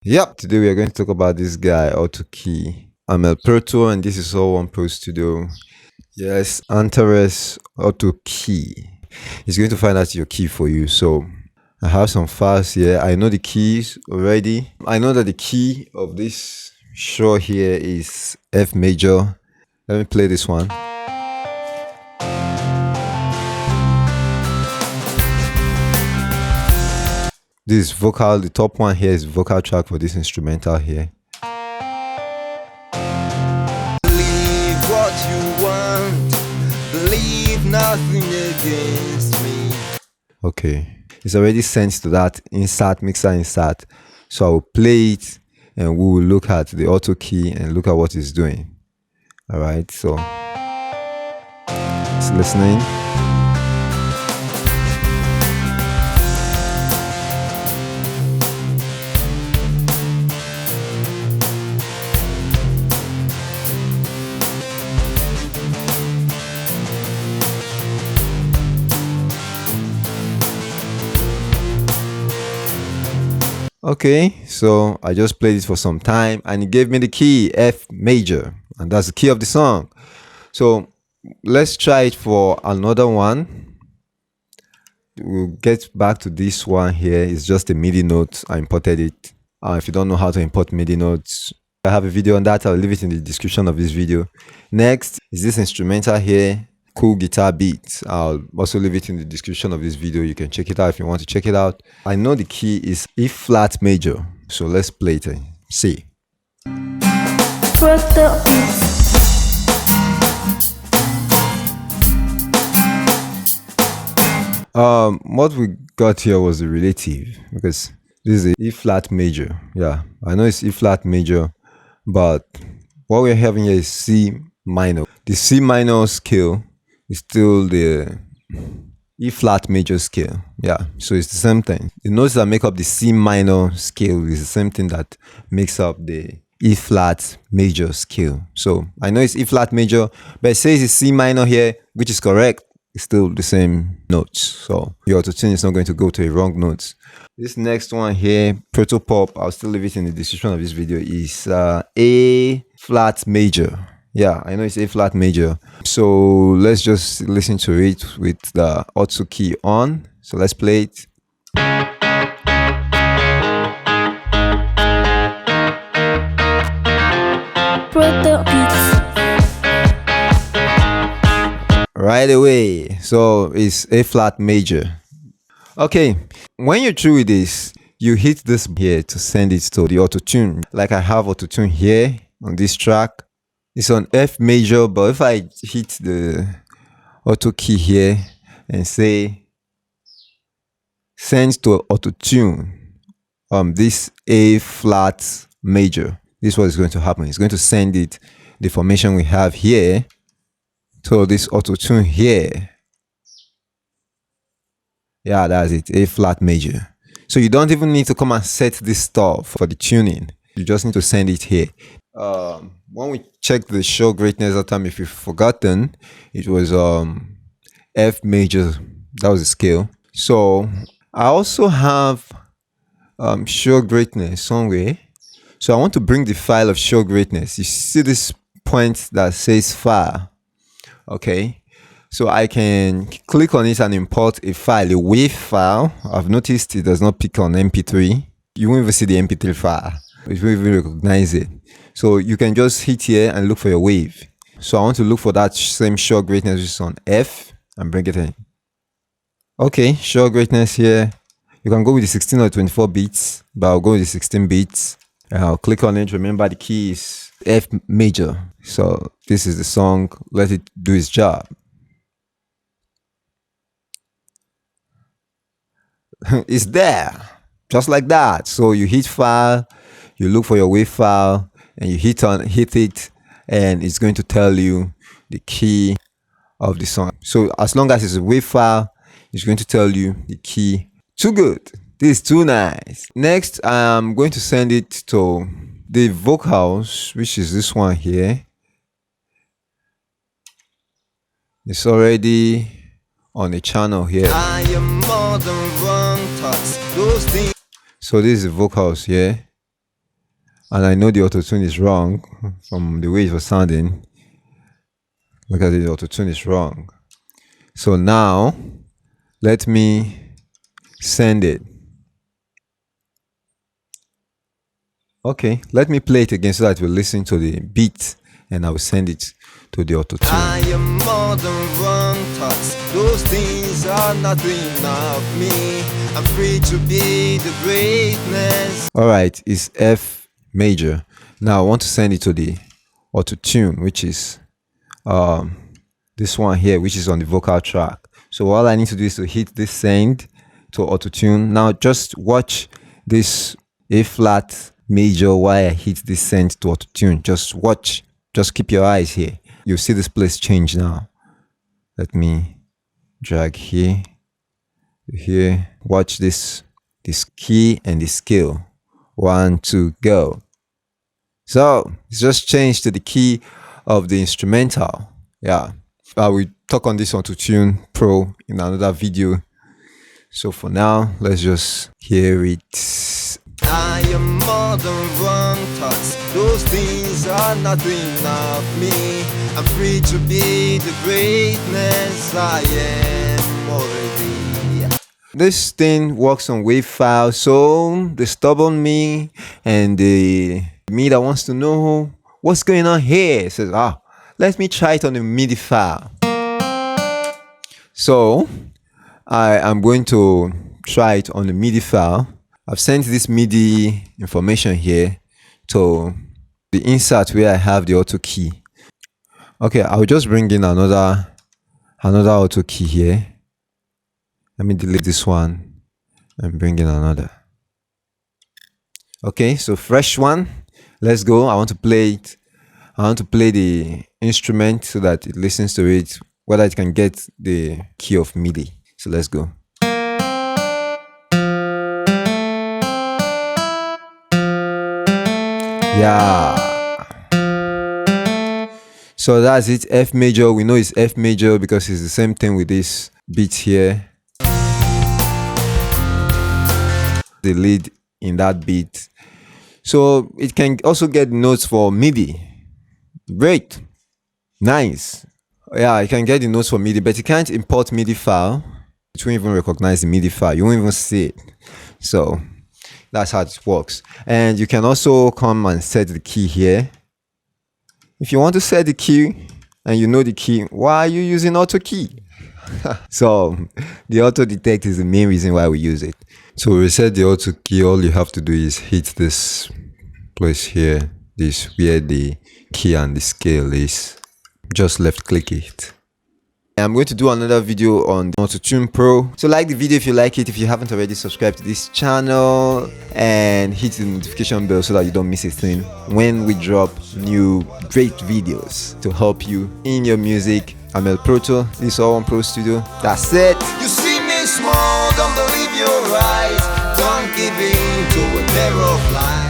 Yep, today we are going to talk about this guy, AutoKey. I'm El Perto, and this is all one Pro Studio. Yes, Antares AutoKey. He's going to find out your key for you. So I have some files here. I know the keys already. I know that the key of this show here is F major. Let me play this one. This vocal, the top one here is vocal track for this instrumental here. Believe what you want, believe nothing against me. Okay, it's already sent to that insert, mixer insert. So I will play it and we will look at the AutoKey and look at what it's doing. Alright, so it's listening. Okay, so I just played it for some time and it gave me the key F major, and that's the key of the song. So let's try it for another one. We'll get back to this one here. It's just a MIDI note. I imported it. If you don't know how to import MIDI notes, I have a video on that. I'll leave it in the description of this video. Next is this instrumental here. Cool guitar beat. I'll also leave it in the description of this video. You can check it out if you want to check it out. I know the key is E flat major, so let's play it and see. What we got here was the relative, because this is E flat major. Yeah, I know it's E flat major, but what we're having here is C minor. The C minor scale is still the E flat major scale. Yeah, so it's the same thing. The notes that make up the C minor scale is the same thing that makes up the E flat major scale. So I know it's E flat major, but it says it's C minor here, which is correct. It's still the same notes. So your autotune is not going to go to a wrong note. This next one here, Proto Pop, I'll still leave it in the description of this video, is A flat major. Yeah, I know it's A flat major. So let's just listen to it with the AutoKey on. So let's play it. Right away. So it's A flat major. Okay, when you're through with this, you hit this here to send it to the AutoTune. Like I have AutoTune here on this track. It's on F major, but if I hit the AutoKey here and say send to AutoTune this A flat major, this is what is going to happen. It's going to send it, the formation we have here, to this AutoTune here. Yeah, that's it, A flat major. So you don't even need to come and set this stuff for the tuning. You just need to send it here. When we checked the show greatness that time, if you've forgotten, it was F major. That was the scale. So I also have show greatness somewhere. So I want to bring the file of show greatness. You see this point that says file. Okay, so I can click on it and import a file, a WAV file. I've noticed it does not pick on MP3. You won't even see the MP3 file. It won't even recognize it. So you can just hit here and look for your wave. So I want to look for that same show greatness which is on F and bring it in. Okay, show greatness here. You can go with the 16 or 24 beats, but I'll go with the 16 beats. I'll click on it. Remember the key is F major. So this is the song. Let it do its job. It's there, just like that. So you hit file, you look for your wave file, and you hit it, and it's going to tell you the key of the song. So as long as it's a wave file, it's going to tell you the key. Too good. This is too nice. Next, I'm going to send it to the vocals, which is this one here. It's already on the channel here. I am more than wrong thoughts, those things. So this is the vocals here. And I know the auto-tune is wrong from the way it was sounding. Look at it, the auto-tune is wrong. So now, let me send it. Okay, let me play it again so that we'll listen to the beat and I will send it to the auto-tune. I am more than wrong thoughts. Those things are nothing of me. I'm free to be the greatness. Alright, it's F major. Now I want to send it to the auto-tune, which is this one here, which is on the vocal track. So all I need to do is to hit this send to auto-tune. Now just watch this A flat major while I hit this send to auto-tune. Just watch, just keep your eyes here. You'll see this place change now. Let me drag here. Watch this key and the scale. 1, 2, go. So it's just changed to the key of the instrumental. Yeah, I will talk on this auto-tune pro in another video. So for now, let's just hear it. I am more than wrong thoughts. Those things are nothing of me. I'm free to be the greatness I am already. This thing works on WAV file, so the stubborn me and the me that wants to know what's going on here says, let me try it on the MIDI file. So I am going to try it on the MIDI file. I've sent this MIDI information here to the insert where I have the auto key. Okay, I'll just bring in another auto key here. Let me delete this one and bring in another. Okay, so fresh one. Let's go. I want to play it. I want to play the instrument so that it listens to it, whether it can get the key of MIDI. So let's go. Yeah. So that's it, F major. We know it's F major because it's the same thing with this beat here. The lead in that beat. So it can also get notes for MIDI. Great. Nice. Yeah, you can get the notes for MIDI, but you can't import MIDI file. It won't even recognize the MIDI file. You won't even see it. So that's how it works. And you can also come and set the key here. If you want to set the key and you know the key, why are you using auto key? So the auto detect is the main reason why we use it. To reset the auto key, all you have to do is hit this place here, this where the key and the scale is. Just left click it. I'm going to do another video on Auto-Tune Pro. So like the video if you like it. If you haven't already, subscribe to this channel and hit the notification bell so that you don't miss a thing when we drop new great videos to help you in your music. I'm El Proto. This is All One Pro Studio. That's it. You see me small, don't believe you're right. Don't give in to a terror of life.